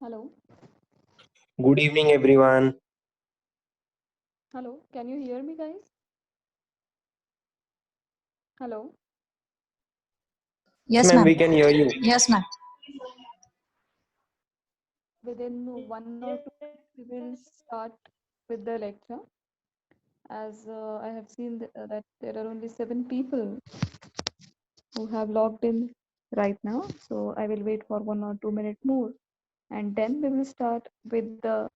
Hello, Good evening, everyone. hello. Can you hear me, guys? Hello. Yes, Yes, ma'am, ma'am. we can hear you. Yes, ma'am. Within 1 or 2 minutes, we will start with the lecture. As I have seen that there are only 7 people who have logged in right now, so I will wait for 1 or 2 minutes more, and then we will start with the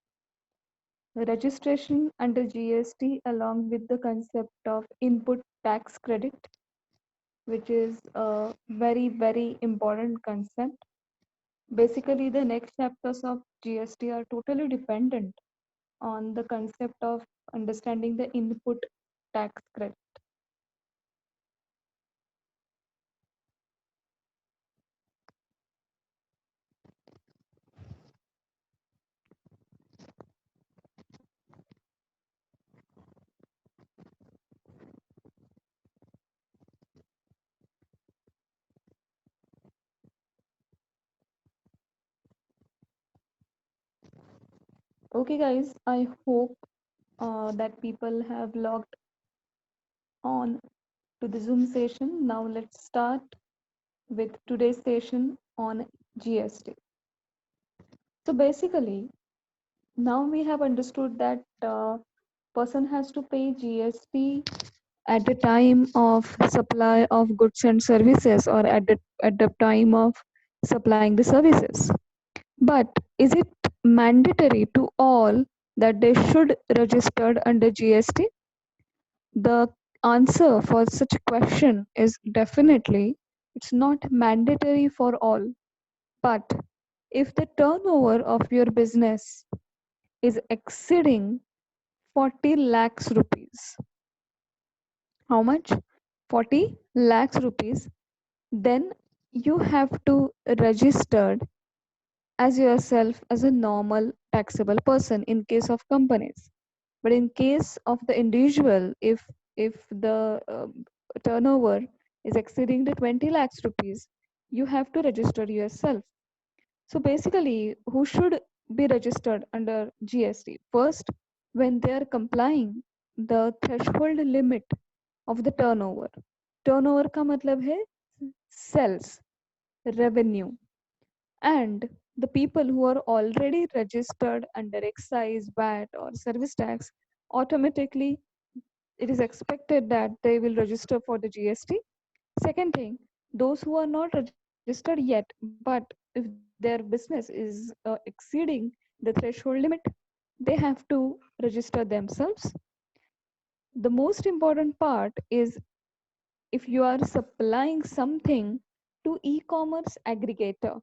registration under GST along with the concept of input tax credit, which is a very important concept. Basically, the next chapters of GST are totally dependent on the concept of understanding the input tax credit. Okay, guys, I hope that people have logged on to the Zoom session. Now, let's start with today's session on GST. So, basically, now we have understood that person has to pay GST at the time of supply of goods and services or at the time of supplying the services. But is it mandatory to all that they should registered under GST? The answer for such a question is definitely it's not mandatory for all. But if the turnover of your business is exceeding 40 lakhs rupees, how much? 40 lakhs rupees, then you have to register as yourself as a normal taxable person in case of companies. But in case of the individual, if the turnover is exceeding the 20 lakhs rupees, you have to register yourself. So basically, who should be registered under GST? First, when they are complying the threshold limit of the turnover. Turnover का मतलब है sales, revenue, and the people who are already registered under excise, VAT, or service tax automatically it is expected that they will register for the GST. Second thing, those who are not registered yet, but if their business is exceeding the threshold limit, they have to register themselves. The most important part is if you are supplying something to e-commerce aggregator.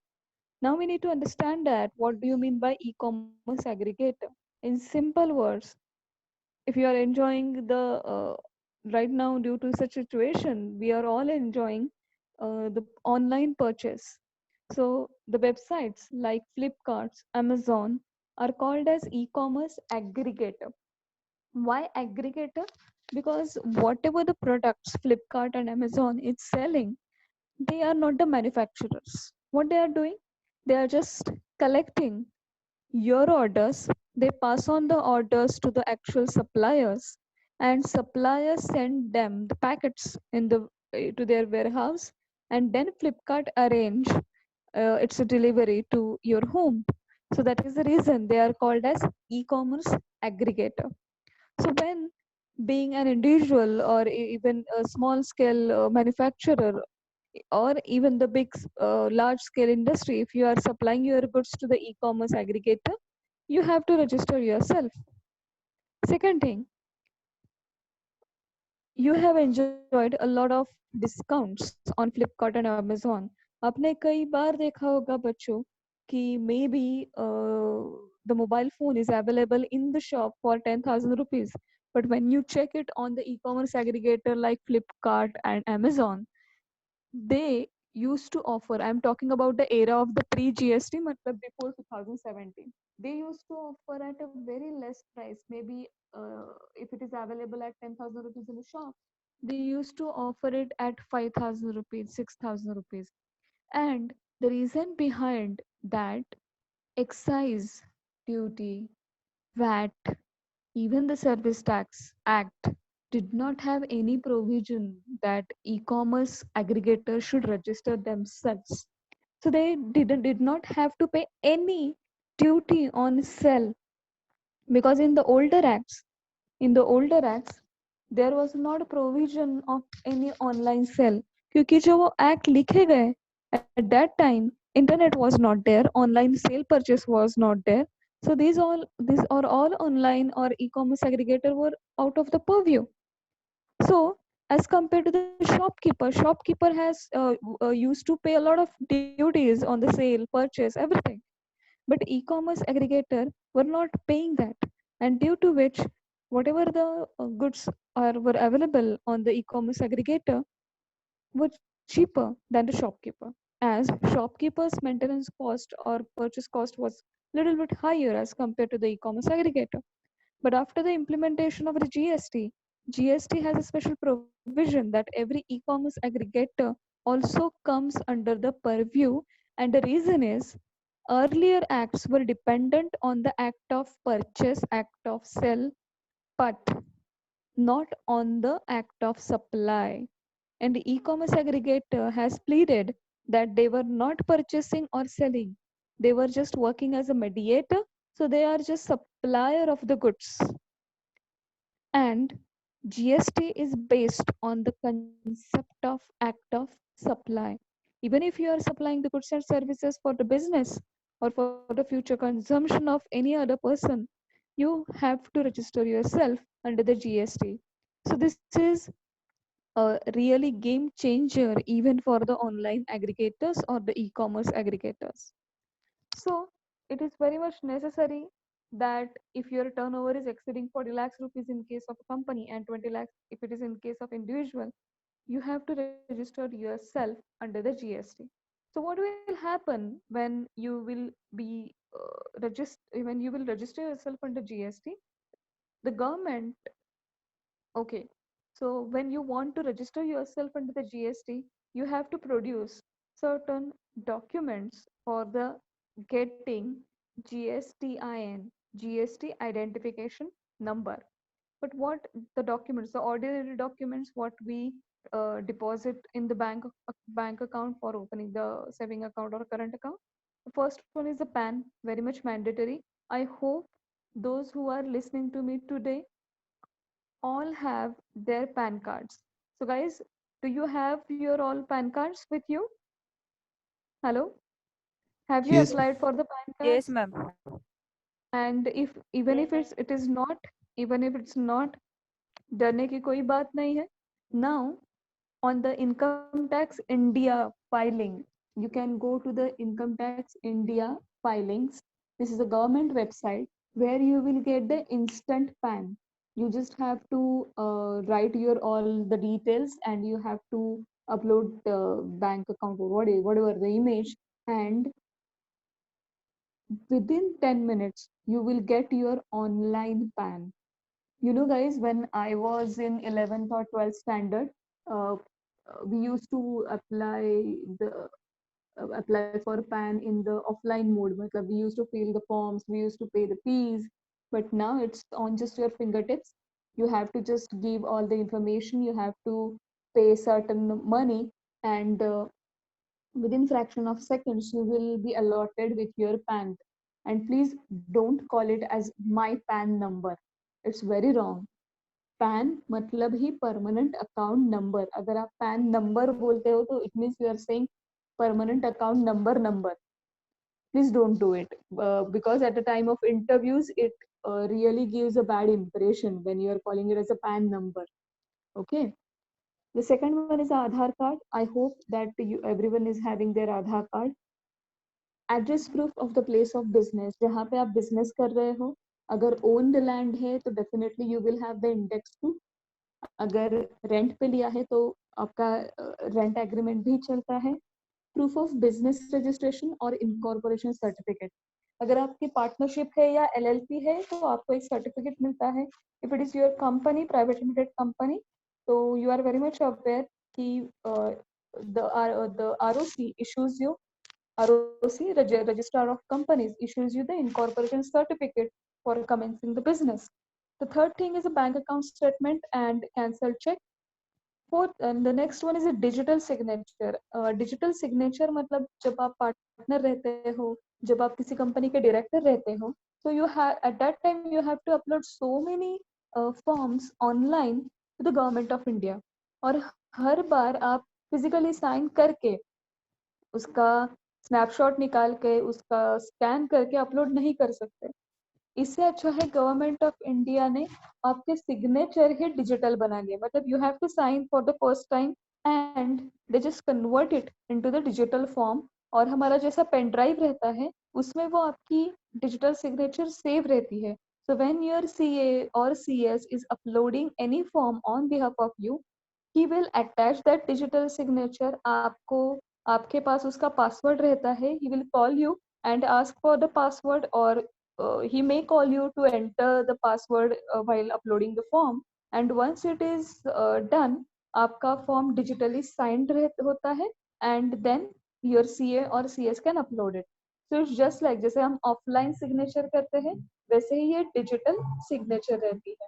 Now we need to understand that what do you mean by e-commerce aggregator? In simple words, if you are enjoying the right now due to such situation, we are all enjoying the online purchase. So the websites like Flipkarts, Amazon are called as e-commerce aggregator. Why aggregator? Because whatever the products Flipkart and Amazon is selling, they are not the manufacturers. What they are doing? They are just collecting your orders. They pass on the orders to the actual suppliers, and suppliers send them the packets in the to their warehouse, and then Flipkart arrange its delivery to your home. So that is the reason they are called as e-commerce aggregator. So when being an individual or even a small scale manufacturer or even the big large scale industry, if you are supplying your goods to the e-commerce aggregator, you have to register yourself. Second thing, you have enjoyed a lot of discounts on Flipkart and Amazon. आपने कई बार देखा होगा बच्चों कि maybe the mobile phone is available in the shop for 10,000 rupees, but when you check it on the e-commerce aggregator like Flipkart and Amazon, they used to offer, I'm talking about the era of the pre-GST, matlab before 2017, they used to offer at a very less price, maybe if it is available at 10,000 rupees in the shop, they used to offer it at 5,000 rupees, 6,000 rupees. And the reason behind that excise duty, VAT, even the Service Tax Act did not have any provision that e-commerce aggregators should register themselves. So they did not have to pay any duty on sell, because in the older acts there was not a provision of any online sell, क्योंकि जो वो act लिखे गए at that time internet was not there, online sale purchase was not there. So these are all online or e-commerce aggregator were out of the purview. So as compared to the shopkeeper has used to pay a lot of duties on the sale purchase everything, but e-commerce aggregator were not paying that, and due to which whatever the goods are were available on the e-commerce aggregator were cheaper than the shopkeeper, as shopkeeper's maintenance cost or purchase cost was little bit higher as compared to the e-commerce aggregator. But after the implementation of the GST has a special provision that every e-commerce aggregator also comes under the purview, and the reason is earlier acts were dependent on the act of purchase, act of sell, but not on the act of supply. And the e-commerce aggregator has pleaded that they were not purchasing or selling. They were just working as a mediator, so they are just supplier of the goods. And GST is based on the concept of act of supply. Even if you are supplying the goods and services for the business or for the future consumption of any other person, you have to register yourself under the GST. So this is a really game changer even for the online aggregators or the e-commerce aggregators. So it is very much necessary that if your turnover is exceeding 40 lakhs rupees in case of a company and 20 lakhs if it is in case of individual, you have to register yourself under the GST. So what will happen when you will be when you will register yourself under GST? The government, okay, so when you want to register yourself under the GST, you have to produce certain documents for the getting GSTIN, GST identification number. But what the documents, the ordinary documents, what we deposit in the bank account for opening the saving account or current account. The first one is the PAN, very much mandatory. I hope those who are listening to me today all have their PAN cards. So guys, do you have your all PAN cards with you? Hello? Have you Yes, applied for the PAN Yes, cards? ma'am. And if even if it is not, even if it's not, डरने की कोई बात नहीं है. Now, on the income tax India filing, you can go to the income tax India filings. This is a government website where you will get the instant PAN. You just have to write your all the details, and you have to upload the bank account or whatever the image, and within 10 minutes you will get your online PAN. You know, guys, when I was in 11th or 12th standard, uh, we used to the apply for PAN in the offline mode. Matlab, we used to fill the forms, we used to pay the fees, but now it's on just your fingertips. You have to just give all the information. You have to pay certain money, and within fraction of seconds you will be allotted with your PAN. And please don't call it as my PAN number. It's very wrong. Pan मतलब ही permanent account number. अगर आप pan number बोलते हो तो it means you are saying permanent account number. Please don't do it, because at the time of interviews it really gives a bad impression when you are calling it as a PAN number. Okay. The second one is Aadhaar card. I hope that everyone is having their Aadhaar card. Address proof of the place of business, जहाँ पे आप business कर रहे हो. अगर owned land है तो definitely you will have the index two. अगर रेंट पे लिया है तो आपका रेंट एग्रीमेंट भी चलता है. प्रूफ ऑफ बिजनेस रजिस्ट्रेशन और इनकॉर्पोरेशन सर्टिफिकेट. अगर आपकी पार्टनरशिप है या एलएलपी है तो आपको एक सर्टिफिकेट मिलता है. If it is your company, private limited company, तो you are very much aware कि the ROC issues you ROC, Registrar of Companies, issues you the incorporation certificate for commencing the business. The third thing is a bank account statement and cancelled check. Fourth, and the next one is a digital signature. Digital signature मतलब जब आप partner रहते हो, जब आप किसी company के director रहते हो, so you have at that time you have to upload so many forms online to the government of India. और हर बार आप physically sign करके उसका स्नैपशॉट निकाल के उसका स्कैन करके अपलोड नहीं कर सकते. इससे अच्छा है गवर्नमेंट ऑफ इंडिया ने आपके सिग्नेचर ही डिजिटल बना दिया. मतलब you have to sign for the first time and they just convert it into the digital form. और हमारा जैसा पेन ड्राइव रहता है उसमें वो आपकी डिजिटल सिग्नेचर सेव रहती है. So when your CA or CS is uploading any form on behalf of you, he will attach that digital signature. आपको आपके पास उसका पासवर्ड रहता है. He will call you and ask for the password, or he may call you to enter the password while uploading the form. And once it is done, आपका form digitally signed होता है and then your CA or CS can upload it. So it's just like जैसे हम offline signature करते हैं वैसे ही ये digital signature रहती है.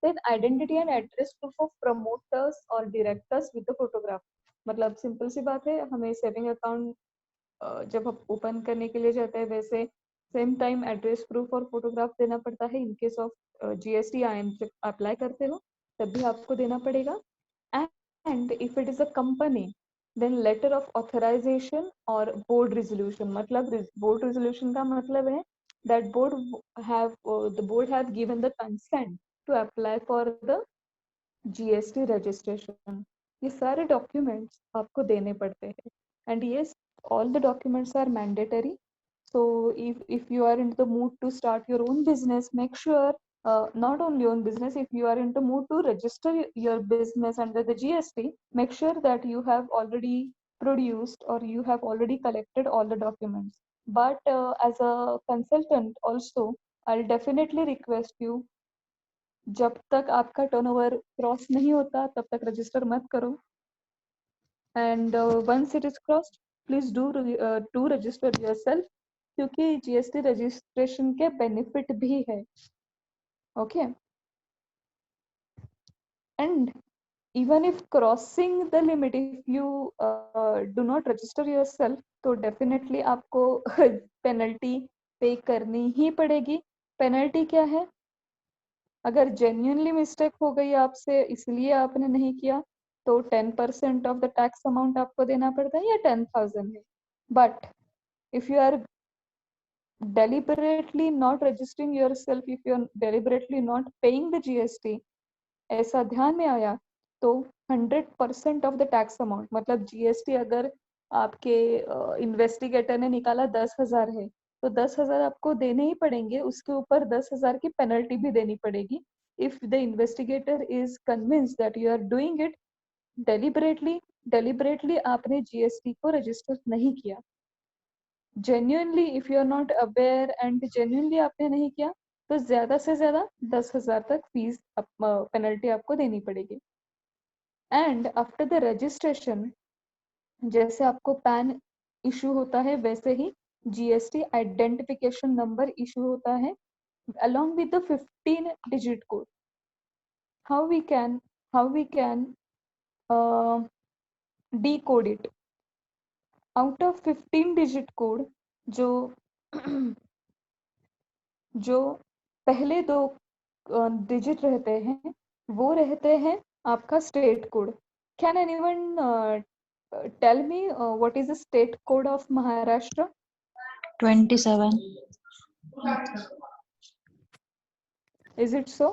Then identity and address proof of promoters or directors with the photograph. मतलब सिंपल सी बात है, हमें सेविंग अकाउंट जब हम ओपन करने के लिए जाते हैं वैसे सेम टाइम एड्रेस प्रूफ और फोटोग्राफ देना पड़ता है. In case of GST IM जब अप्लाई करते हो तब भी आपको देना पड़ेगा. And if it is a company then letter of authorization और बोर्ड रेजोल्यूशन. मतलब बोर्ड रेजोल्यूशन का मतलब है that the board have given the consent to apply for the GST registration. ये सारे डॉक्यूमेंट्स आपको देने पड़ते हैं. And yes, all the documents are mandatory. So if you are in the mood to start your own business, make sure not only own business, if you are in the mood to register your business under the GST, make sure that you have already produced or you have already collected all the documents. But as a consultant also, I'll definitely request you, जब तक आपका turnover cross नहीं होता तब तक register मत करो. And once it is crossed please do register yourself, क्योंकि GST रजिस्ट्रेशन के बेनिफिट भी है. Okay. And even if crossing the limit, if you do not register yourself, तो definitely आपको पेनल्टी पे करनी ही पड़ेगी. पेनल्टी क्या है? अगर जेन्युइनली मिस्टेक हो गई आपसे इसलिए आपने नहीं किया तो 10% ऑफ द टैक्स अमाउंट आपको देना पड़ता है या 10,000 है. But if you are deliberately not registering yourself, if you are deliberately not paying the GST, ऐसा ध्यान में आया तो 100% ऑफ द टैक्स अमाउंट, मतलब GST अगर आपके इन्वेस्टिगेटर ने निकाला 10,000 है तो 10,000 आपको देने ही पड़ेंगे. उसके ऊपर 10,000 की पेनल्टी भी देनी पड़ेगी if the investigator is convince that you are doing it deliberately आपने GST को रजिस्टर नहीं किया. Genuinely if you are not aware and genuinely आपने नहीं किया तो ज्यादा से ज्यादा 10,000 तक फीस पेनल्टी आपको देनी पड़ेगी. एंड आफ्टर द रजिस्ट्रेशन, जैसे आपको पैन इशू होता है वैसे ही GST आइडेंटिफिकेशन नंबर इशू होता है along with the 15-digit code. how we can decode it. out of 15-digit code, जो जो पहले दो डिजिट रहते हैं वो रहते हैं आपका state code. Can anyone tell me what is the state code of Maharashtra? 27. Is it so?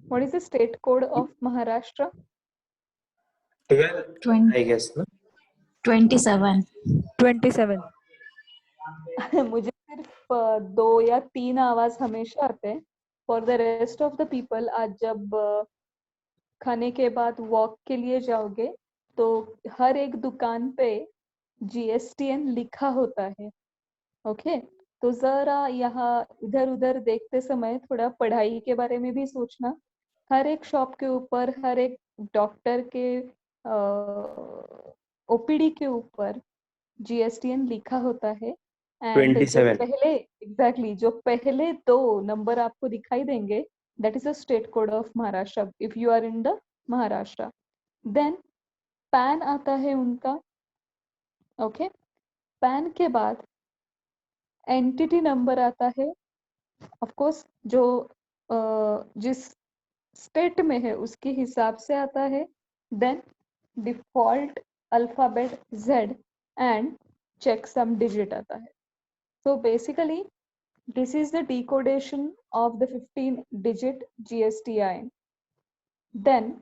What is the state code of Maharashtra? 12, I guess, no? 27. 27. मुझे सिर्फ 2 या 3 आवाज हमेशा आते हैं. For the rest of the people, आज जब खाने के बाद वॉक के लिए जाओगे तो हर एक दुकान पे GSTN लिखा होता है. ओके. तो जरा यहाँ इधर उधर देखते समय थोड़ा पढ़ाई के बारे में भी सोचना. हर एक शॉप के ऊपर, हर एक डॉक्टर के OPD के ऊपर GSTN लिखा होता है, एंड जो 27. पहले जो पहले दो नंबर आपको दिखाई देंगे, that is a state code of Maharashtra if you are in the Maharashtra. Then pan आता है उनका, ओके. पैन के बाद एंटिटी नंबर आता है, ऑफ कोर्स जो जिस स्टेट में है उसके हिसाब से आता है. Then default alphabet Z and checksum digit आता है. So basically this is the decodation of the 15-digit GSTIN. Then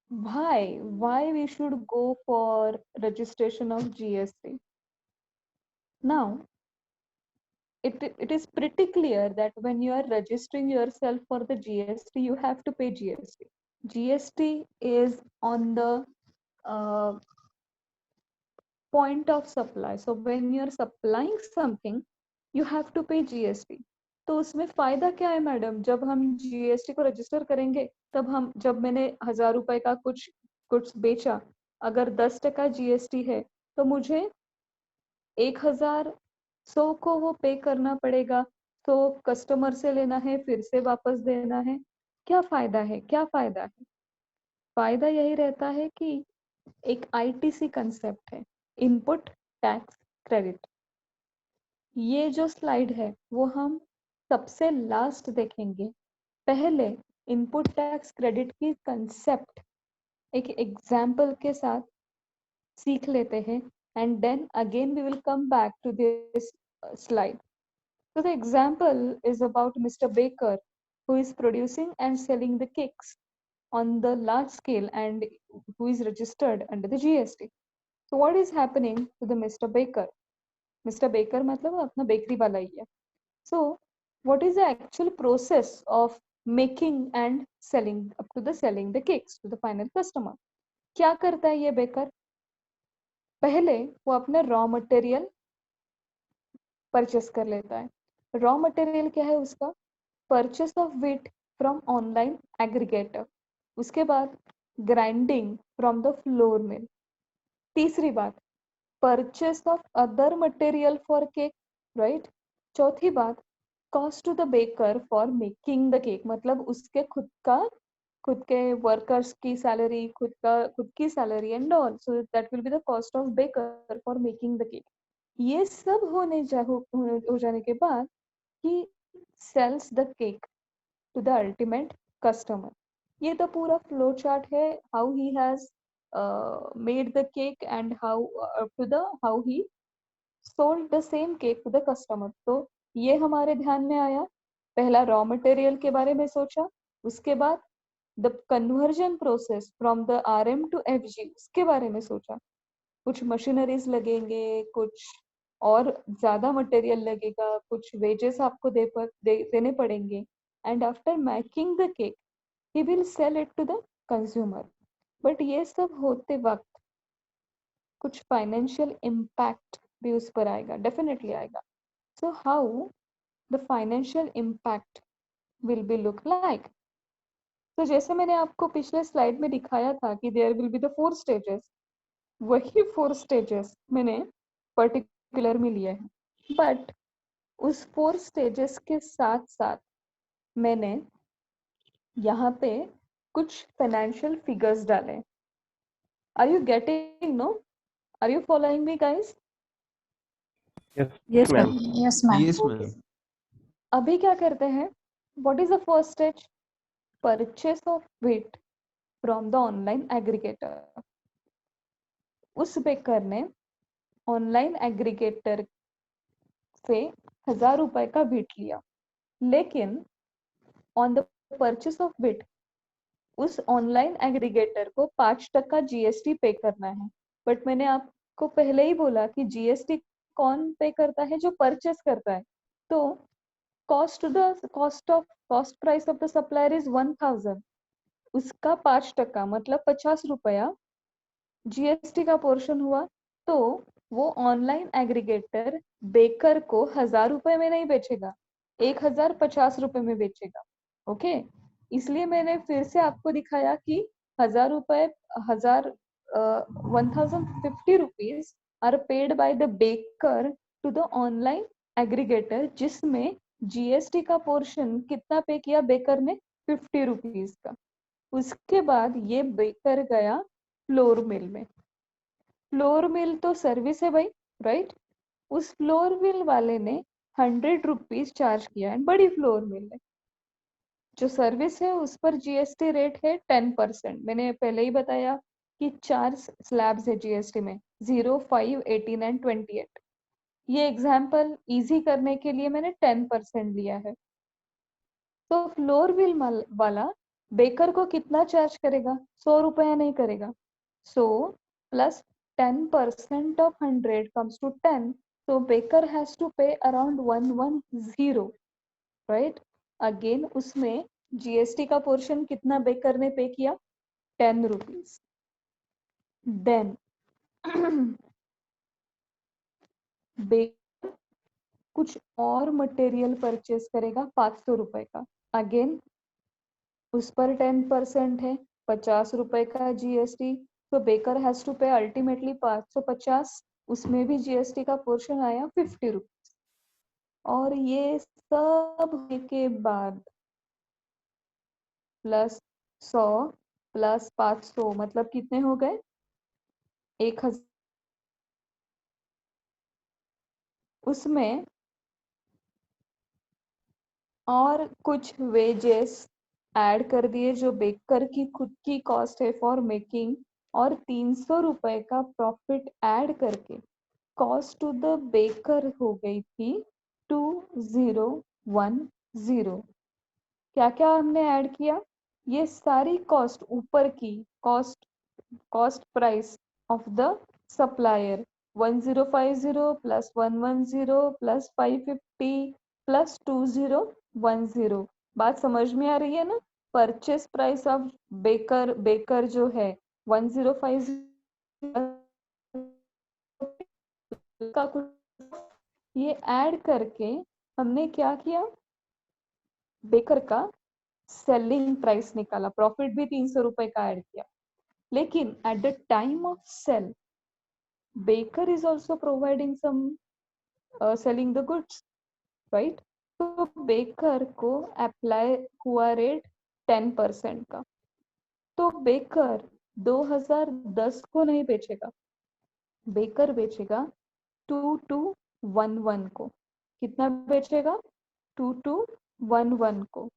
why we should go for registration of GST? Now it is pretty clear that when you are registering yourself for the GST, you have to pay GST. GST is on the point of supply. So when you are supplying something, you have to pay GST. तो उसमें फायदा क्या है madam? जब हम GST को register करेंगे, तब हम जब मैंने 1000 रुपए का कुछ बेचा, अगर 10% GST है, तो मुझे 1100 को वो पे करना पड़ेगा. तो कस्टमर से लेना है, फिर से वापस देना है. क्या फायदा है? फायदा यही रहता है कि एक ITC कंसेप्ट है, इनपुट टैक्स क्रेडिट. ये जो स्लाइड है वो हम सबसे लास्ट देखेंगे. पहले इनपुट टैक्स क्रेडिट की कंसेप्ट एक एग्जाम्पल के साथ सीख लेते हैं, and then again we will come back to this slide. So the example is about Mr. Baker, who is producing and selling the cakes on the large scale and who is registered under the GST. So what is happening to the Mr. Baker? Mr. Baker मतलब अपना bakery वाला ही है. So what is the actual process of making and selling up to the selling the cakes to the final customer? क्या करता है ये baker? पहले वो अपना रॉ मटेरियल परचेस कर लेता है. रॉ मटेरियल क्या है उसका? Purchase of wheat from online aggregator. उसके बाद grinding from the flour mill. तीसरी बात, purchase of other material for cake, right. चौथी बात, cost to the baker for making the cake, मतलब उसके खुद के वर्कर्स की सैलरी, खुद की salary and all. So that will be the cost of baker for making the cake. ये सब हो जाने के बाद ही sales the cake to the ultimate customer. ये तो पूरा फ्लो चार्ट है, how he has made the cake and how he sold the same cake to the customer. तो ये हमारे ध्यान में आया. पहला रॉ मटेरियल के बारे में सोचा, उसके बाद the conversion process from the RM to FG उसके बारे में सोचा. कुछ मशीनरीज लगेंगे, कुछ और ज्यादा मटेरियल लगेगा, कुछ वेजेस आपको देने पड़ेंगे, and after making the cake he will sell it to the consumer. But ये सब होते वक्त कुछ फाइनेंशियल इम्पैक्ट भी उस पर आएगा, डेफिनेटली आएगा. So how the financial impact will be look like? तो जैसे मैंने आपको पिछले स्लाइड में दिखाया था कि there will be the 4 stages, वही 4 स्टेजेस मैंने पर्टिकुलर में लिया है. बट उस 4 स्टेजेस के साथ साथ मैंने यहाँ पे कुछ फाइनेंशियल फिगर्स डाले. Are you getting? No? Are you following me guys? Yes, ma'am. Yes, ma'am. Yes, ma'am. अभी क्या करते हैं? What is the first stage? Purchase of wheat from the online aggregator. उस बेकर ने ऑनलाइन एग्रीगेटर से 1000 रुपए का व्हीट लिया, लेकिन on the purchase of wheat उस ऑनलाइन एग्रीगेटर को 5% GST पे करना है. बट मैंने आपको पहले ही बोला कि GST कौन पे करता है? जो परचेस करता है. तो cost price of the supplier is 1000. उसका 5% मतलब 50 रुपया GST का पोर्शन हुआ. तो वो ऑनलाइन एग्रीगेटर बेकर को 1000 रुपए में नहीं बेचेगा, 1050 रुपए में बेचेगा. ओके, इसलिए मैंने फिर से आपको दिखाया कि 1000 रुपए 1050 rupees are paid by the baker to the online aggregator, जिसमें जीएसटी का पोर्शन कितना पे किया बेकर ने, 50 रुपीज का। उसके बाद ये बेकर गया फ्लोर मिल में। फ्लोर मिल तो सर्विस है भाई, राइट। उस फ्लोर मिल वाले ने 100 रुपीज चार्ज किया, एंड बड़ी फ्लोर मिल है, जो सर्विस है उस पर जीएसटी रेट है 10%। मैंने पहले ही बताया कि 4 स्लैब्स है जीएसटी में, 0, 5, 18 एंड 28। ये एग्जाम्पल इजी करने के लिए मैंने 10% लिया है। तो फ्लोर बिल वाला बेकर को कितना चार्ज करेगा, 100 रुपया नहीं करेगा। So plus 10% of 100 comes to 10, so baker has to pay around 110, right. Again उसमें जीएसटी का पोर्शन कितना बेकर ने पे किया, 10 रुपीज। देन बेकर कुछ और मटेरियल परचेस करेगा 500 रुपए का। अगेन उस पर 10% है, 50 रुपए का जीएसटी। तो बेकर हैज टू पे अल्टीमेटली 550, उसमें भी जीएसटी का पोर्शन आया 50 रुपीज। और ये सब होने के बाद प्लस 100 प्लस 500 मतलब कितने हो गए, 1000। उसमें और कुछ वेजेस ऐड कर दिए जो बेकर की खुद की कॉस्ट है फॉर मेकिंग, और 300 रुपए का प्रॉफिट ऐड करके कॉस्ट टू द बेकर हो गई थी 2010। क्या क्या हमने ऐड किया, ये सारी कॉस्ट ऊपर की cost price of the supplier, 1050 plus 110 plus 550 plus 2010। बात समझ में आ रही है ना। परचेस प्राइस ऑफ बेकर जो है 1050 का कुछ, ये ऐड करके हमने क्या किया, बेकर का सेलिंग प्राइस निकाला, प्रॉफिट भी 300 रुपए का ऐड किया। लेकिन at the time of sale baker is also providing some selling the goods, right? तो बेकर को अप्लाई हुआ रेट 10% का। तो बेकर 2010 को नहीं बेचेगा, बेकर बेचेगा 2211 को। कितना बेचेगा, 2211 को।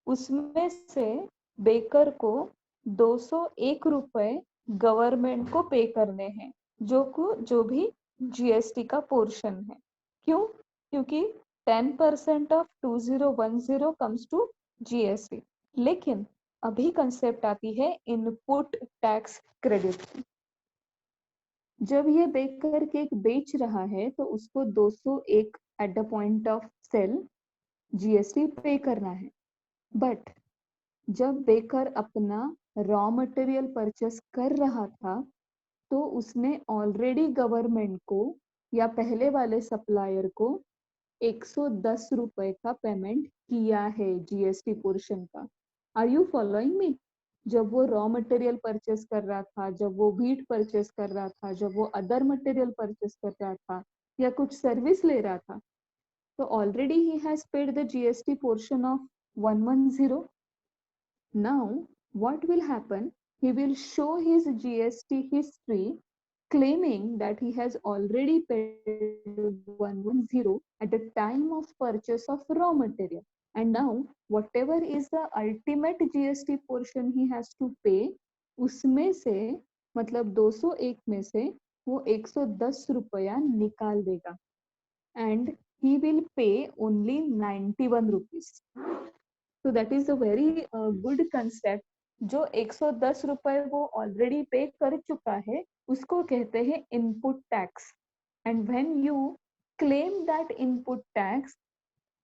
उसमें से बेकर को 201 रुपए गवर्नमेंट को पे करने हैं, जो भी जीएसटी का पोर्शन है। क्यों, क्योंकि 10% ऑफ 2010 कम्स टू जीएसटी। लेकिन अभी कंसेप्ट आती है इनपुट टैक्स क्रेडिट की। जब ये बेकर केक बेच रहा है तो उसको 201 at the point of sale GST पे करना है। बट जब बेकर अपना रॉ मटेरियल परचेस कर रहा था तो उसने ऑलरेडी गवर्नमेंट को या पहले वाले सप्लायर को 110 रुपए का पेमेंट किया है जीएसटी पोर्शन का। Are you following me. जब वो रॉ मटेरियल परचेस कर रहा था, जब वो व्हीट परचेस कर रहा था, जब वो अदर मटेरियल परचेस कर रहा था या कुछ सर्विस ले रहा था, तो already he has paid the GST portion of 110। Now, what will happen? He will show his GST history claiming that he has already paid 110 at the time of purchase of raw material. And now, whatever is the ultimate GST portion he has to pay, उसमें से मतलब 201 में से वो 110 रुपया निकाल देगा, and he will pay only 91 rupees. तो that is a very good concept. जो 110 रुपए वो ऑलरेडी पे कर चुका है उसको कहते हैं input tax. And when you claim that input tax,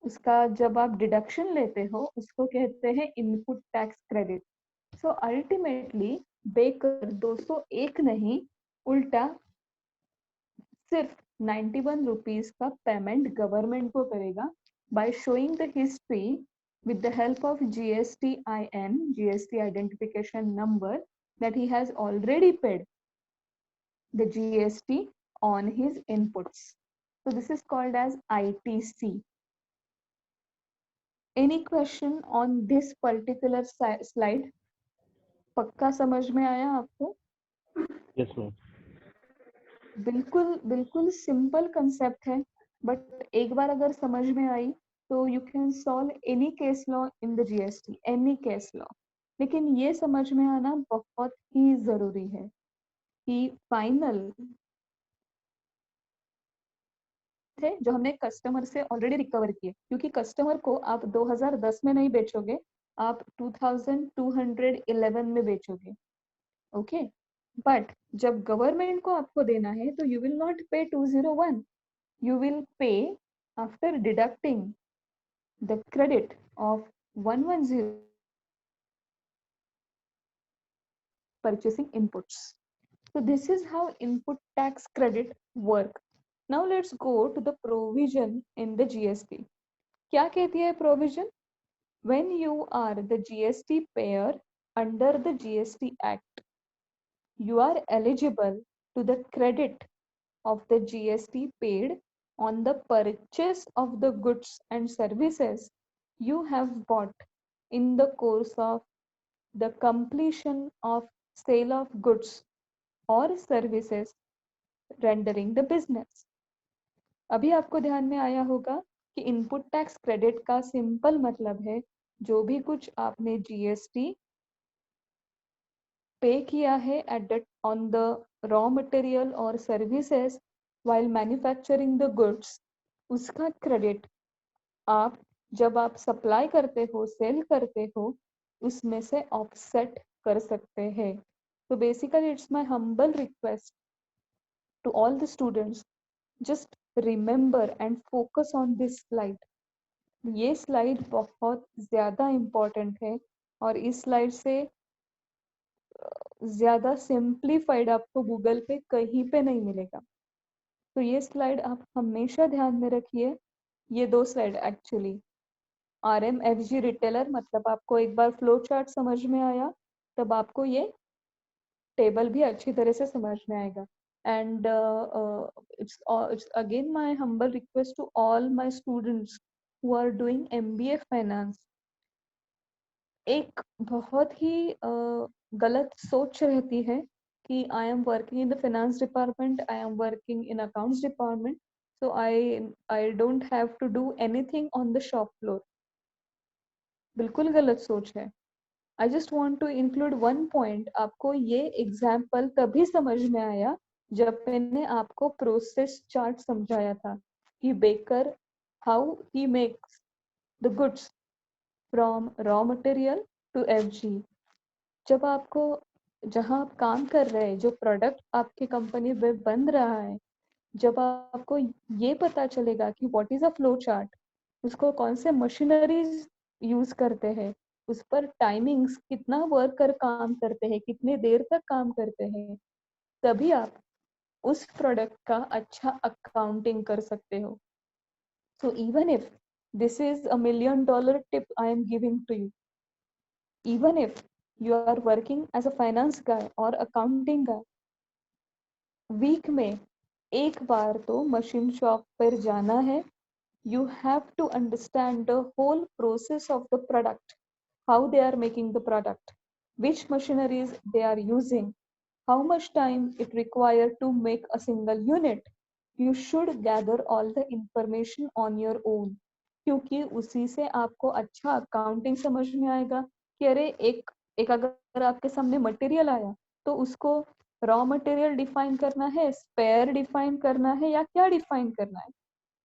उसका जब आप डिडक्शन लेते हो उसको कहते हैं input tax credit. So ultimately baker 201 नहीं, उल्टा सिर्फ 91 रुपीज का पेमेंट गवर्नमेंट को करेगा by showing the history with the help of GSTIN, GST identification number, that he has already paid the GST on his inputs. So this is called as ITC. Any question on this particular slide? पक्का समझ में आया आपको? Yes, ma'am. बिल्कुल बिल्कुल simple concept है, but एक बार अगर समझ में आई तो you can solve any case law in the GST, any case law. लेकिन ये समझ में आना बहुत ही जरूरी है कि फाइनल थे जो हमने कस्टमर से ऑलरेडी रिकवर किए, क्योंकि कस्टमर को आप 2010 में नहीं बेचोगे, आप 2211 में बेचोगे. ओके, बट जब गवर्नमेंट को आपको देना है तो यू विल नॉट पे 201, you will pay after deducting the credit of 110 purchasing inputs. So this is how input tax credit work. Now let's go to the provision in the GST. क्या कहती है provision? When you are the GST payer under the GST Act, you are eligible to the credit of the GST paid on the purchase of the goods and services you have bought in the course of the completion of sale of goods or services rendering the business. अभी आपको ध्यान में आया होगा कि input tax credit का simple मतलब है जो भी कुछ आपने जीएसटी पे किया है at the on the raw material और services while manufacturing the goods, उसका क्रेडिट आप जब आप सप्लाई करते हो, सेल करते हो, उसमें से ऑफसेट कर सकते हैं. तो basically it's my humble request to all the students, just remember and focus on this slide. ये स्लाइड बहुत ज़्यादा इम्पॉर्टेंट है और इस स्लाइड से ज़्यादा सिंप्लीफाइड आपको गूगल पे कहीं पे नहीं मिलेगा. तो ये स्लाइड आप हमेशा ध्यान में रखिए. ये दो स्लाइड एक्चुअली, RMFG रिटेलर मतलब आपको एक बार फ्लो चार्ट समझ में आया तब आपको ये टेबल भी अच्छी तरह से समझ में आएगा. And it's again my humble request to all my students who are doing MBA finance. एक बहुत ही गलत सोच रहती है कि I am working in the finance department, I am working in accounts department, so I don't have to do anything on the shop floor. बिल्कुल गलत सोच है. I just want to include one point. आपको ये example तभी समझ में आया जब मैंने आपको प्रोसेस चार्ट समझाया था कि baker how he makes the goods from raw material to FG. जब आपको जहाँ आप काम कर रहे हैं, जो प्रोडक्ट आपकी कंपनी में बन रहा है, जब आपको ये पता चलेगा कि what is a flow chart, उसको कौन से मशीनरीज यूज करते हैं, उस पर टाइमिंग्स, कितना वर्कर काम करते हैं, कितने देर तक काम करते हैं, तभी आप उस प्रोडक्ट का अच्छा अकाउंटिंग कर सकते हो. So even if this is $1 million tip I am giving to you, even if you are working as a finance guy or accounting guy, week में एक बार तो मशीन शॉप पर जाना है. You have to understand the whole process of the product, how they are making the product, which machineries they are using, how much time it required to make a single unit. You should gather all the information on your own, क्योंकि उसी से आपको अच्छा accounting समझ में आएगा कि अरे एक एक अगर आपके सामने मटेरियल आया तो उसको रॉ मटेरियल डिफाइन करना है, स्पेयर डिफाइन करना है, या क्या डिफाइन करना है.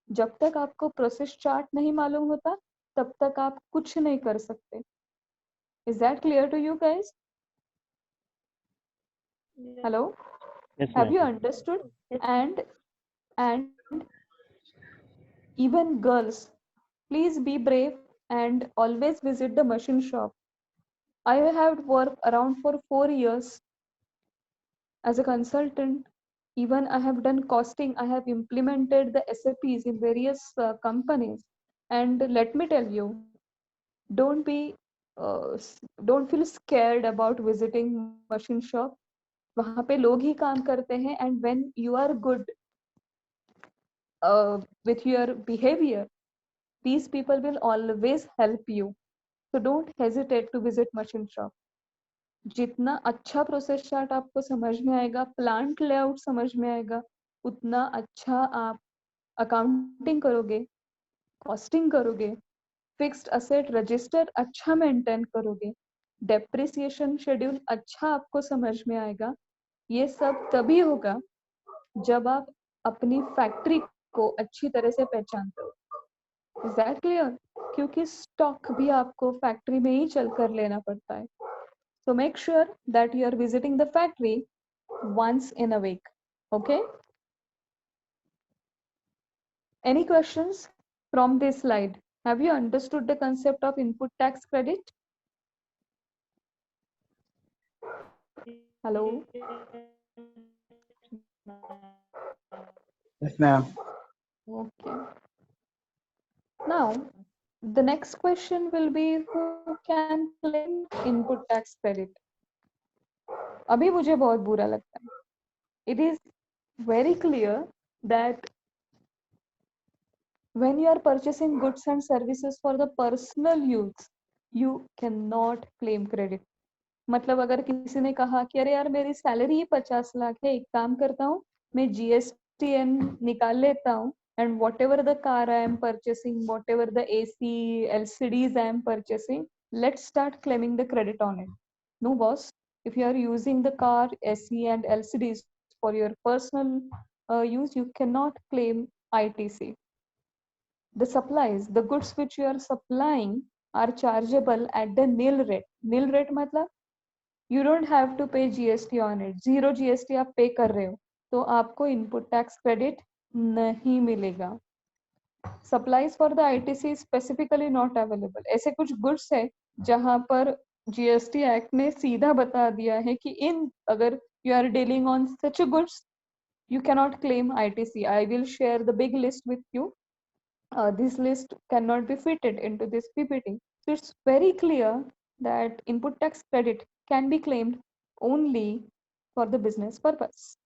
जब तक आपको प्रोसेस चार्ट नहीं मालूम होता तब तक आप कुछ नहीं कर सकते. Is that clear to you guys? Hello, Yes, have you ma'am. Understood? And even girls, please be brave and always visit the machine shop. I have worked around for 4 years as a consultant. Even I have done costing, I have implemented the SAPs in various companies. And let me tell you, don't be don't feel scared about visiting machine shop. वहाँ पे लोग ही काम करते हैं, and when you are good with your behavior, these people will always help you. So don't hesitate to visit machine shop. जितना अच्छा process chart आपको समझ में आएगा, प्लांट लेआउट समझ में आएगा, उतना अच्छा आप अकाउंटिंग करोगे, कॉस्टिंग करोगे, फिक्स्ड असेट रजिस्टर अच्छा मेंटेन करोगे, डेप्रिसिएशन शेड्यूल अच्छा आपको समझ में आएगा. ये सब तभी होगा जब आप अपनी फैक्ट्री को अच्छी तरह से पहचानते हो. Is that clear? क्योंकि स्टॉक भी आपको फैक्ट्री में ही चल कर लेना पड़ता है. So make sure that you are visiting the factory once in a week. Okay? Any questions from this slide? Have you understood the concept of input tax credit? Hello? Yes, ma'am. Okay. Now, the next question will be who can claim input tax credit? अभी मुझे बहुत बुरा लगता है. It is very clear that when you are purchasing goods and services for the personal use, you cannot claim credit. मतलब अगर किसी ने कहा कि अरे यार मेरी सैलरी ही 50 लाख है, एक काम करता हूँ मैं जीएसटीएन निकाल लेता हूँ and whatever the car I am purchasing, whatever the AC LCDs I am purchasing, let's start claiming the credit on it. No boss, if you are using the car AC and LCDs for your personal use, you cannot claim ITC. The supplies, the goods which you are supplying are chargeable at the nil rate. Nil rate मतलब you don't have to pay GST on it. Zero GST आप पे कर रहे हो तो आपको input tax credit नहीं मिलेगा. Supplies for the ITC specifically not available. ऐसे कुछ गुड्स है जहां पर GST एक्ट ने सीधा बता दिया है कि इन अगर you are dealing on such a goods, you cannot claim ITC. I will share the big list with you. This list cannot be fitted into this PPT. So it's very clear that input tax credit can be claimed only for the business purpose,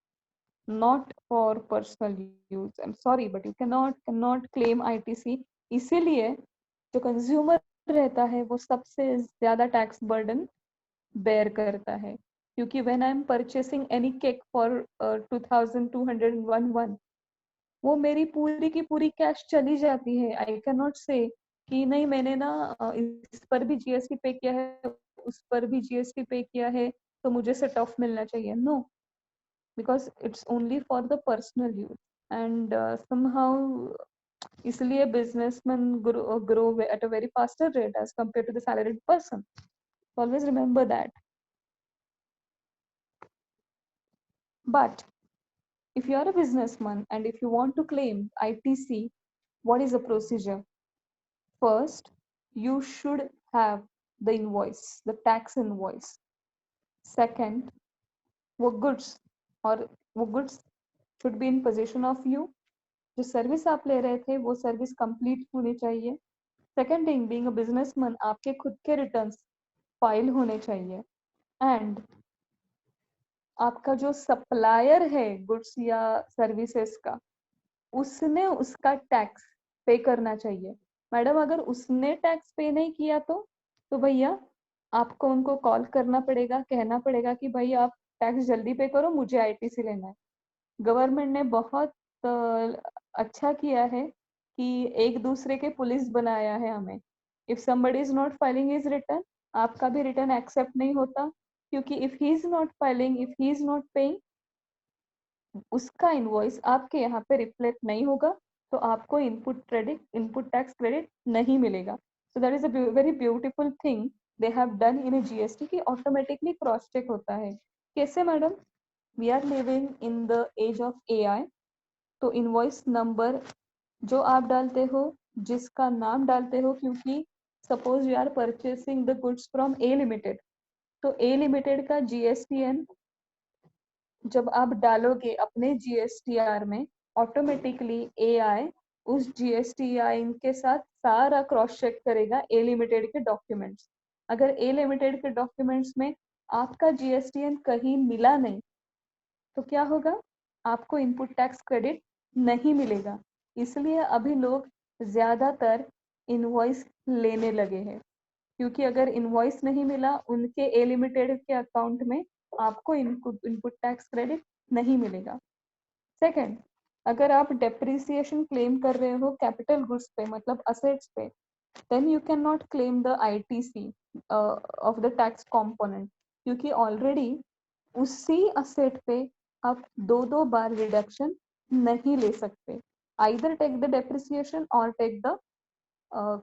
not for personal use. I'm sorry, but you cannot claim ITC. इसीलिए जो consumer रहता है वो सबसे ज्यादा tax burden bear करता है. क्योंकि when I'm purchasing any cake for 2201, वो मेरी पूरी की पूरी कैश चली जाती है. आई कैन नॉट से कि नहीं मैंने ना इस पर भी जीएसटी पे किया है, उस पर भी जीएसटी पे किया है तो मुझे सेट ऑफ मिलना चाहिए. No, because it's only for the personal use. And somehow इसलिए businessman grow at a very faster rate as compare to the salaried person. Always remember that. But if you are a businessman and if you want to claim ITC, what is the procedure? First, you should have the invoice, the tax invoice. Second, वो goods और वो goods should be in possession of you. जो service आप ले रहे थे वो service complete होनी चाहिए. Second thing, being a businessman आपके खुद के रिटर्न्स फाइल होने चाहिए. एंड आपका जो सप्लायर है गुड्स या सर्विसेज का, उसने उसका टैक्स पे करना चाहिए. मैडम अगर उसने टैक्स पे नहीं किया तो भैया आपको उनको कॉल करना पड़ेगा, कहना पड़ेगा कि भाई आप टैक्स जल्दी पे करो, मुझे आईटीसी लेना है. गवर्नमेंट ने बहुत अच्छा किया है कि एक दूसरे के पुलिस बनाया है हमें. If somebody is not filing his return, आपका भी रिटर्न एक्सेप्ट नहीं होता. क्योंकि if he is not filing, if he is not paying, उसका इनवॉइस आपके यहाँ पे रिफ्लेक्ट नहीं होगा तो आपको इनपुट टैक्स क्रेडिट नहीं मिलेगा. So that is a very beautiful thing they have done in GST की ऑटोमेटिकली क्रॉस चेक होता है. कैसे madam? We are living in the age of AI. तो इनवॉइस नंबर जो आप डालते हो, जिसका नाम डालते हो, क्योंकि suppose you are purchasing the goods from A limited, तो ए लिमिटेड का जीएसटीएन जब आप डालोगे अपने जीएसटीआर में, ऑटोमेटिकली एआई उस जीएसटीआई के साथ सारा क्रॉस चेक करेगा ए लिमिटेड के डॉक्यूमेंट्स. अगर ए लिमिटेड के डॉक्यूमेंट्स में आपका जीएसटीएन कहीं मिला नहीं तो क्या होगा? आपको इनपुट टैक्स क्रेडिट नहीं मिलेगा. इसलिए अभी लोग ज्यादातर इनवॉइस लेने लगे हैं, क्योंकि अगर इनवॉइस नहीं मिला उनके ए लिमिटेड के अकाउंट में आपको इनपुट टैक्स क्रेडिट नहीं मिलेगा। सेकंड, अगर आप डेप्रिसिएशन क्लेम कर रहे हो कैपिटल गुड्स पे मतलब असेट्स पे, then you cannot claim the ITC of the tax component, क्योंकि ऑलरेडी उसी असेट पे आप दो बार रिडक्शन नहीं ले सकते। either take the depreciation or take the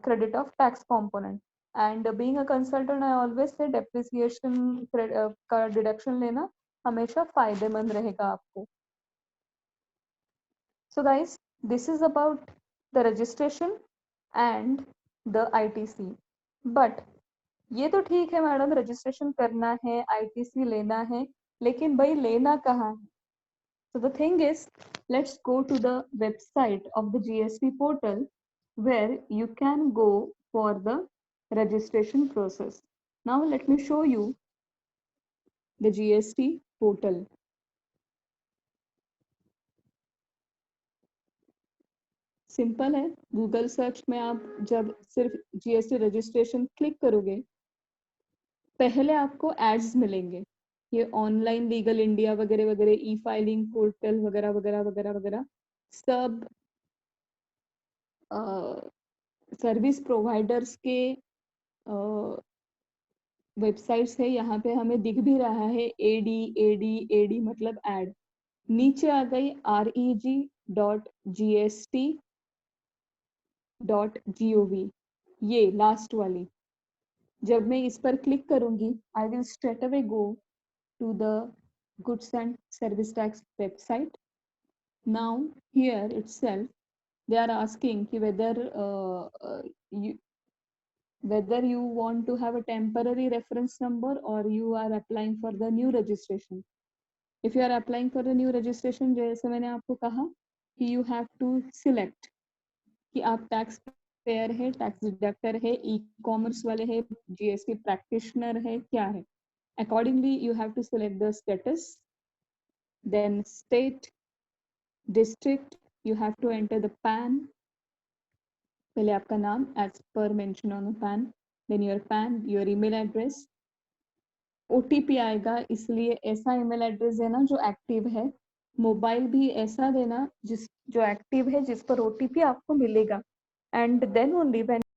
credit of tax component, and being a consultant I always say depreciation का deduction लेना हमेशा फायदेमंद रहेगा आपको। So guys, this is about the registration and the ITC. But ये तो ठीक है मैडम, रजिस्ट्रेशन करना है, ITC लेना है, लेकिन भाई लेना कहाँ है? So the thing is, let's go to the website of the GST portal where you can go for the registration process. Now let me show you the GST portal. Simple है, Google search में आप जब सिर्फ GST registration click करोगे, पहले आपको ads मिलेंगे, ये ऑनलाइन लीगल इंडिया वगैरह वगैरह, ई फाइलिंग पोर्टल वगैरह वगैरह वगैरह वगैरह सब सर्विस प्रोवाइडर्स के वेबसाइट्स है। यहाँ पे हमें दिख भी रहा है एडी एडी एडी मतलब एड। नीचे आ गई reg.gst.gov, ये लास्ट वाली। जब मैं इस पर क्लिक करूंगी, I will straight away go to the goods and service tax website. Now here itself they are asking कि whether you want to have a temporary reference number or you are applying for the new registration. If you are applying for the new registration, जैसे मैंने आपको कहा कि you have to select कि आप tax payer है, tax deductor है, e commerce वाले है, जीएसटी प्रैक्टिशनर है, क्या है। Accordingly you have to select the status, then state, district, you have to enter the PAN, पहले आपका नाम as per mention on PAN, then your PAN, your email address, OTP आएगा, इसलिए ऐसा ईमेल एड्रेस देना जो एक्टिव है, mobile भी ऐसा देना जो एक्टिव है, जिस पर ओटीपी आपको मिलेगा, एंड देन ओनली व्हेन